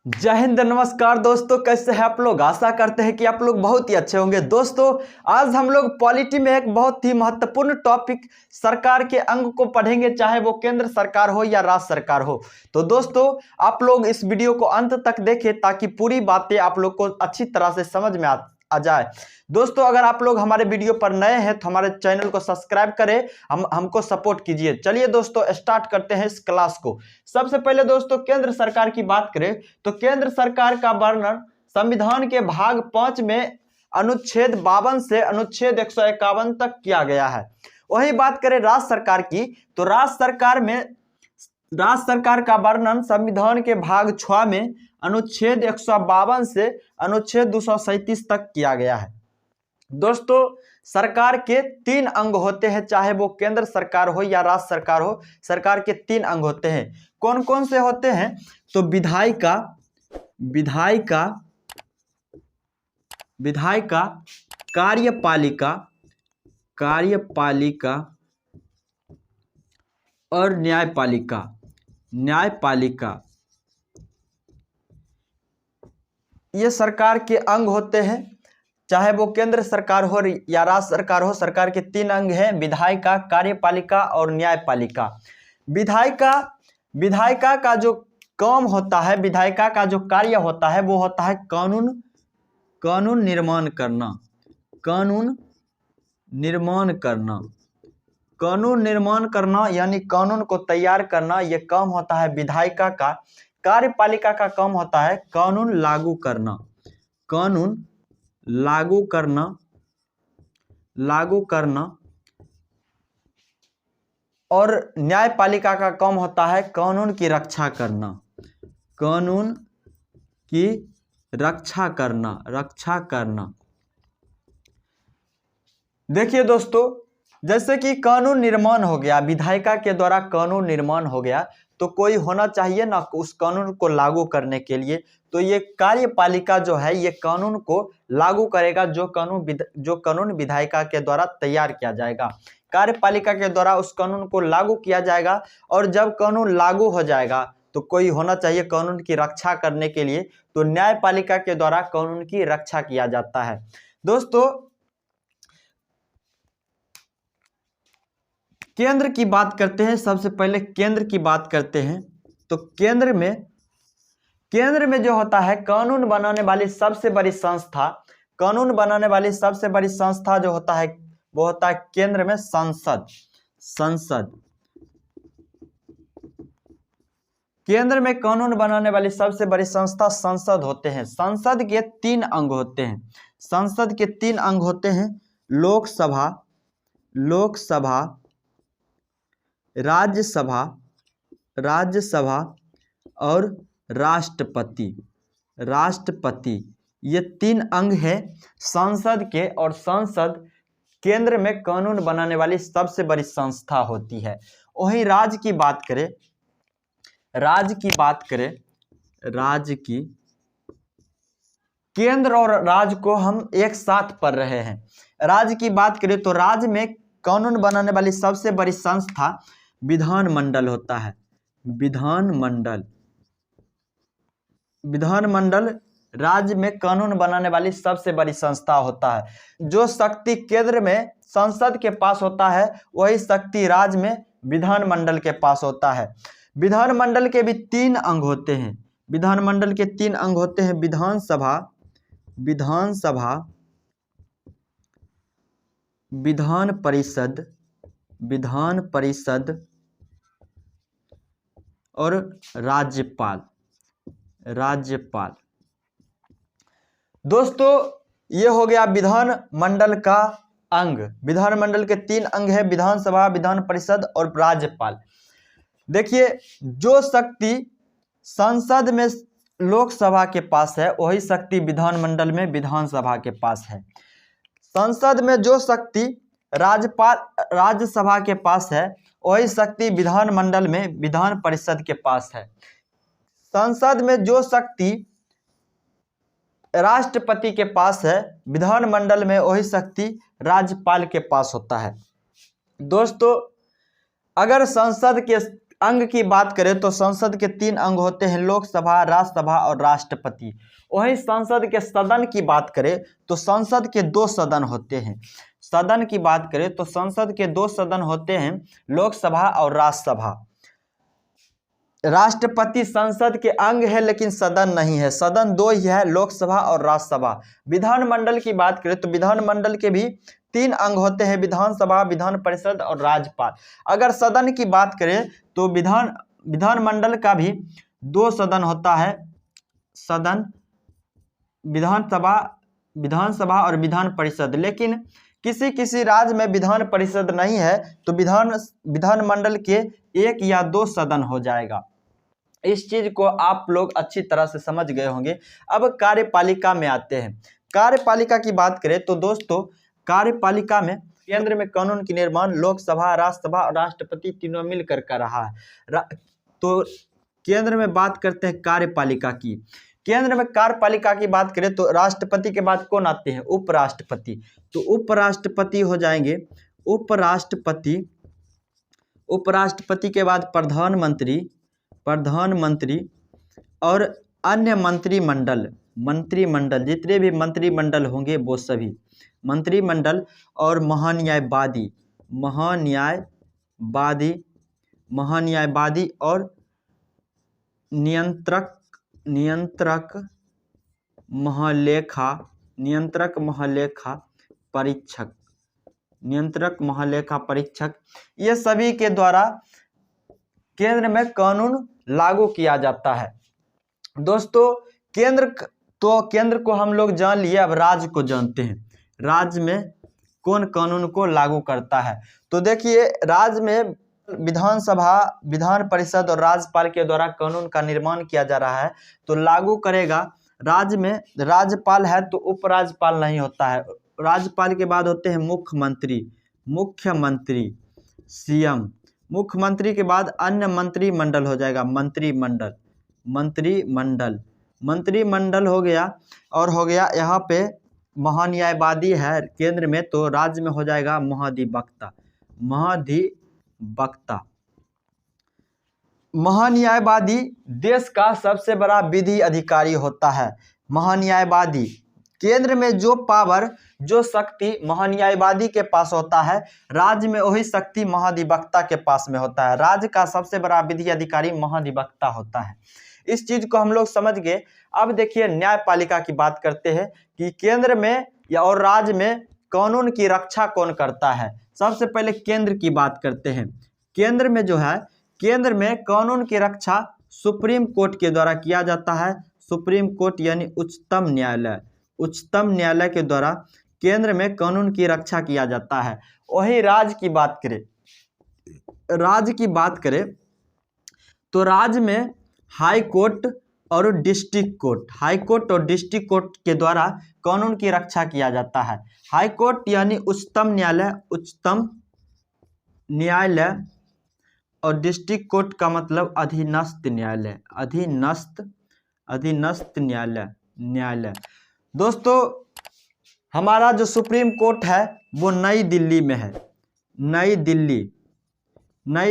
जय हिंद, नमस्कार दोस्तों। कैसे हैं आप लोग? आशा करते हैं कि आप लोग बहुत ही अच्छे होंगे। दोस्तों, आज हम लोग पॉलिटी में एक बहुत ही महत्वपूर्ण टॉपिक सरकार के अंग को पढ़ेंगे, चाहे वो केंद्र सरकार हो या राज्य सरकार हो। तो दोस्तों, आप लोग इस वीडियो को अंत तक देखें ताकि पूरी बातें आप लोग को अच्छी तरह से समझ में आ जाए। दोस्तों, अगर आप लोग हमारे वीडियो पर नए हैं तो हमारे चैनल को सब्सक्राइब करें, हमको सपोर्ट कीजिए। चलिए दोस्तों, स्टार्ट करते हैं इस क्लास को। सबसे पहले दोस्तों, केंद्र सरकार की बात करें तो केंद्र सरकार का वर्णन संविधान के भाग 5 में अनुच्छेद 52 से अनुच्छेद 151 तक किया गया है। वही बात करें राज्य सरकार की तो राज्य सरकार का वर्णन संविधान के भाग 6 में अनुच्छेद 152 से अनुच्छेद 237 तक किया गया है। दोस्तों, सरकार के 3 अंग होते हैं, चाहे वो केंद्र सरकार हो या राज्य सरकार हो। सरकार के 3 अंग होते हैं। कौन कौन से होते हैं? तो विधायिका, कार्यपालिका और न्यायपालिका। ये सरकार के अंग होते हैं, चाहे वो केंद्र सरकार हो या राज्य सरकार हो। सरकार के 3 अंग हैं, विधायिका, कार्यपालिका और न्यायपालिका। विधायिका का जो काम होता है, विधायिका का जो कार्य होता है, वो होता है कानून निर्माण करना, यानी कानून को तैयार करना। ये काम होता है विधायिका का। कार्यपालिका का काम होता है कानून लागू करना। और न्यायपालिका का काम होता है कानून की रक्षा करना। देखिए दोस्तों, जैसे कि कानून निर्माण हो गया, विधायिका के द्वारा कानून निर्माण हो गया, तो कोई होना चाहिए ना उस कानून को लागू करने के लिए। तो ये कार्यपालिका जो है, ये कानून को लागू करेगा, जो कानून विधायिका के द्वारा तैयार किया जाएगा। कार्यपालिका के द्वारा उस कानून को लागू किया जाएगा, और जब कानून लागू हो जाएगा तो कोई होना चाहिए कानून की रक्षा करने के लिए। तो न्यायपालिका के द्वारा कानून की रक्षा किया जाता है। दोस्तों, केंद्र की बात करते हैं। सबसे पहले केंद्र की बात करते हैं तो केंद्र में जो होता है, कानून बनाने वाली सबसे बड़ी संस्था जो होता है, वो होता है केंद्र में संसद। केंद्र में कानून बनाने वाली सबसे बड़ी संस्था संसद होते हैं। संसद के 3 अंग होते हैं। लोकसभा, राज्यसभा और राष्ट्रपति। ये 3 अंग हैं संसद के, और संसद केंद्र में कानून बनाने वाली सबसे बड़ी संस्था होती है। वहीं राज्य की बात करें, केंद्र और राज्य को हम एक साथ पढ़ रहे हैं। राज्य की बात करें तो राज्य में कानून बनाने वाली सबसे बड़ी संस्था विधानमंडल होता है। विधानमंडल राज्य में कानून बनाने वाली सबसे बड़ी संस्था होता है। जो शक्ति केंद्र में संसद के पास होता है, वही शक्ति राज्य में विधानमंडल के पास होता है। विधानमंडल के भी 3 अंग होते हैं। विधान परिषद और राज्यपाल। दोस्तों, ये हो गया विधानमंडल का अंग। विधानमंडल के 3 अंग है, विधानसभा, विधान परिषद और राज्यपाल। देखिए, जो शक्ति संसद में लोकसभा के पास है, वही शक्ति विधानमंडल में विधानसभा के पास है। संसद में जो शक्ति राज्यसभा के पास है, वही शक्ति विधानमंडल में विधान परिषद के पास है। संसद में जो शक्ति राष्ट्रपति के पास है, विधानमंडल में वही शक्ति राज्यपाल के पास होता है। दोस्तों, अगर संसद के अंग की बात करें तो संसद के 3 अंग होते हैं, लोकसभा, राज्यसभा और राष्ट्रपति। वहीं संसद के सदन की बात करें तो संसद के 2 सदन होते हैं। सदन की बात करें तो संसद के 2 सदन होते हैं, लोकसभा और राज्यसभा। राष्ट्रपति संसद के अंग है लेकिन सदन नहीं है, सदन 2 ही है, लोकसभा और राज्यसभा। विधानमंडल की बात करें तो विधानमंडल के भी 3 अंग होते हैं, विधानसभा, विधान परिषद और राज्यपाल। अगर सदन की बात करें तो विधानमंडल का भी 2 सदन होता है, सदन विधानसभा और विधान परिषद। लेकिन किसी किसी राज्य में विधान परिषद नहीं है तो विधानमंडल के 1 या 2 सदन हो जाएगा। इस चीज को आप लोग अच्छी तरह से समझ गए होंगे। अब कार्यपालिका में आते हैं। कार्यपालिका की बात करें तो दोस्तों कार्यपालिका में केंद्र में कानून की निर्माण लोकसभा, राज्यसभा और राष्ट्रपति तीनों मिलकर कर रहा है। तो केंद्र में बात करते हैं कार्यपालिका की। केंद्र में कार्यपालिका की बात करें तो राष्ट्रपति के बाद कौन आते हैं? उपराष्ट्रपति। तो उपराष्ट्रपति हो जाएंगे उपराष्ट्रपति के बाद प्रधानमंत्री और अन्य मंत्रिमंडल जितने भी मंत्रिमंडल होंगे वो सभी मंत्रिमंडल और महान्यायवादी और नियंत्रक महालेखा परीक्षक, ये सभी के द्वारा केंद्र में कानून लागू किया जाता है। दोस्तों केंद्र को हम लोग जान लिए, अब राज्य को जानते हैं। राज्य में कौन कानून को लागू करता है? तो देखिए राज्य में विधानसभा, विधान परिषद और राज्यपाल के द्वारा कानून का निर्माण किया जा रहा है, तो लागू करेगा। राज्य में राज्यपाल है तो उपराज्यपाल नहीं होता है। राज्यपाल के बाद होते हैं मुख्यमंत्री सीएम। मुख्यमंत्री के बाद अन्य मंत्रिमंडल हो जाएगा मंत्रिमंडल हो गया। और हो गया यहाँ पे महान्यायवादी है केंद्र में, तो राज्य में हो जाएगा महाधिवक्ता। महान्यायवादी देश का सबसे बड़ा विधि अधिकारी होता है। महान्यायवादी केंद्र में जो शक्ति महान्यायवादी के पास होता है, राज्य में वही शक्ति महाधिवक्ता के पास में होता है। राज्य का सबसे बड़ा विधि अधिकारी महाधिवक्ता होता है। इस चीज को हम लोग समझ गए। अब देखिए न्यायपालिका की बात करते हैं कि केंद्र में या और राज्य में कानून की रक्षा कौन करता है। सबसे पहले केंद्र की बात करते हैं। केंद्र में जो है, केंद्र में कानून की रक्षा सुप्रीम कोर्ट के द्वारा किया जाता है। सुप्रीम कोर्ट यानी उच्चतम न्यायालय के द्वारा केंद्र में कानून की रक्षा किया जाता है। वही राज्य की बात करें तो राज्य में हाई कोर्ट और डिस्ट्रिक्ट कोर्ट के द्वारा कानून की रक्षा किया जाता है। हाई कोर्ट यानी उच्चतम न्यायालय और डिस्ट्रिक्ट कोर्ट का मतलब अधीनस्थ न्यायालय। दोस्तों हमारा जो सुप्रीम कोर्ट है वो नई दिल्ली में है। नई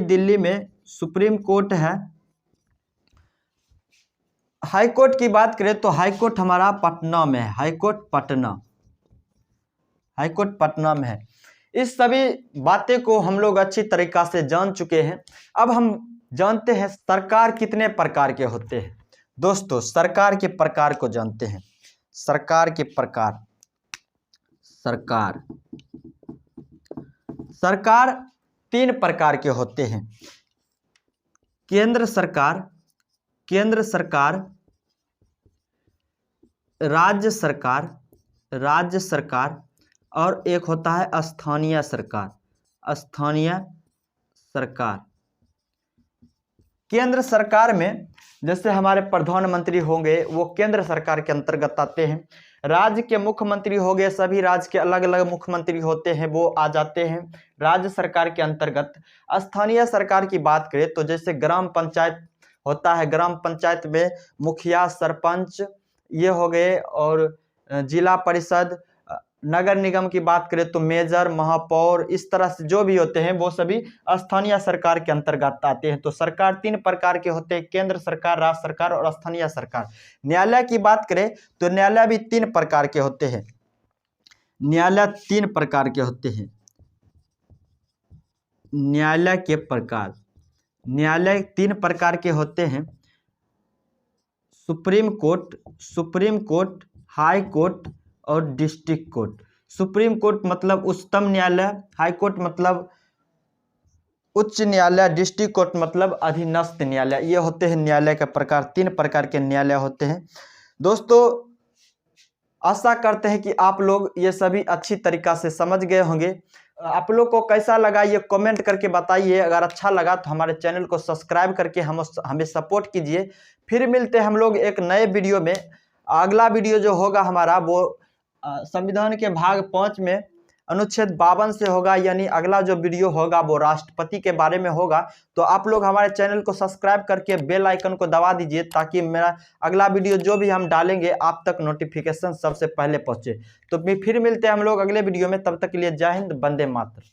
दिल्ली में सुप्रीम कोर्ट है। हाई कोर्ट की बात करें तो हाई कोर्ट हमारा पटना में है। हाई कोर्ट पटना में है। इस सभी बातें को हम लोग अच्छी तरीका से जान चुके हैं। अब हम जानते हैं सरकार कितने प्रकार के होते हैं। दोस्तों सरकार के प्रकार को जानते हैं। सरकार 3 प्रकार के होते हैं। केंद्र सरकार, राज्य सरकार और एक होता है स्थानीय सरकार। केंद्र सरकार में जैसे हमारे प्रधानमंत्री होंगे वो केंद्र सरकार के अंतर्गत आते हैं। राज्य के मुख्यमंत्री हो गए, सभी राज्य के अलग अलग मुख्यमंत्री होते हैं, वो आ जाते हैं राज्य सरकार के अंतर्गत। स्थानीय सरकार की बात करें तो जैसे ग्राम पंचायत होता है, ग्राम पंचायत में मुखिया, सरपंच ये हो गए, और जिला परिषद, नगर निगम की बात करें तो मेजर, महापौर, इस तरह से जो भी होते हैं वो सभी स्थानीय सरकार के अंतर्गत आते हैं। तो सरकार 3 प्रकार के होते हैं, केंद्र सरकार, राज्य सरकार और स्थानीय सरकार। न्यायालय की बात करें तो न्यायालय भी 3 प्रकार के होते हैं। न्यायालय 3 प्रकार के होते हैं। न्यायालय के प्रकार, न्यायालय 3 प्रकार के होते हैं। सुप्रीम कोर्ट, हाई कोर्ट और डिस्ट्रिक्ट कोर्ट। सुप्रीम कोर्ट मतलब उच्चतम न्यायालय, हाई कोर्ट मतलब उच्च न्यायालय, डिस्ट्रिक्ट कोर्ट मतलब अधीनस्थ न्यायालय। ये होते हैं न्यायालय के प्रकार। 3 प्रकार के न्यायालय होते हैं। दोस्तों आशा करते हैं कि आप लोग ये सभी अच्छी तरीका से समझ गए होंगे। आप लोग को कैसा लगा ये कमेंट करके बताइए। अगर अच्छा लगा तो हमारे चैनल को सब्सक्राइब करके हमें सपोर्ट कीजिए। फिर मिलते हैं हम लोग एक नए वीडियो में। अगला वीडियो जो होगा हमारा वो संविधान के भाग 5 में अनुच्छेद 52 से होगा, यानी अगला जो वीडियो होगा वो राष्ट्रपति के बारे में होगा। तो आप लोग हमारे चैनल को सब्सक्राइब करके बेल आइकन को दबा दीजिए ताकि मेरा अगला वीडियो जो भी हम डालेंगे आप तक नोटिफिकेशन सबसे पहले पहुंचे। तो फिर मिलते हैं हम लोग अगले वीडियो में। तब तक के लिए जय हिंद, वंदे मातरम।